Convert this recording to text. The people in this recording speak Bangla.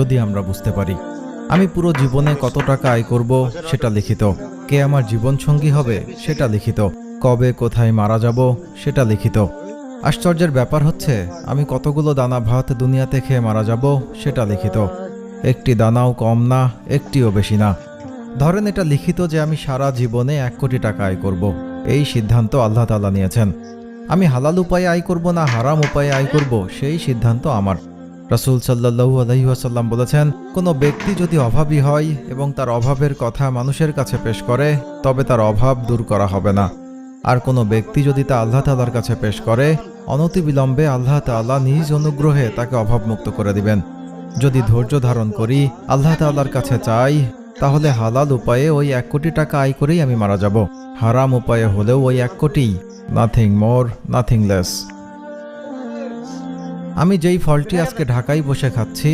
যদি আমরা বুঝতে পারি। আমি পুরো জীবনে কত টাকা আয় করব সেটা লিখিত, কে আমার জীবনসঙ্গী হবে সেটা লিখিত, কবে কোথায় মারা যাব সেটা লিখিত। আশ্চর্যের ব্যাপার হচ্ছে আমি কতগুলো দানা ভাত দুনিয়াতে খেয়ে মারা যাব সেটা লিখিত। একটি দানাও কম না, একটিও বেশি না। ধরেন এটা লিখিত যে আমি সারা জীবনে 1 কোটি টাকা আয় করব। এই সিদ্ধান্ত আল্লাহ তাআলা নিয়েছেন। আমি হালাল উপায়ে আয় করব না হারাম উপায়ে আয় করব সেই সিদ্ধান্ত আমার। রাসূল সাল্লাল্লাহু আলাইহি ওয়াসাল্লাম বলেছেন, কোনো ব্যক্তি যদি অভাবী হয় এবং তার অভাবের কথা মানুষের কাছে পেশ করে তবে তার অভাব দূর করা হবে না। আর কোনো ব্যক্তি যদি তা আল্লাহ তাআলার কাছে পেশ করে অনতিবিলম্বে আল্লাহ তাআলা নিজ অনুগ্রহে তাকে অভাবমুক্ত করে দিবেন। যদি ধৈর্য ধারণ করি, আল্লাহ তাআলার কাছে চাই, তাহলে হালাল উপায়ে ওই 1 কোটি টাকা আয় করেই আমি মারা যাব। হারাম উপায়ে হলেও ওই 1 কোটি, নাথিং মোর নাথিং লেস। আমি যেই ফলটি আজকে ঢাকায় বসে খাচ্ছি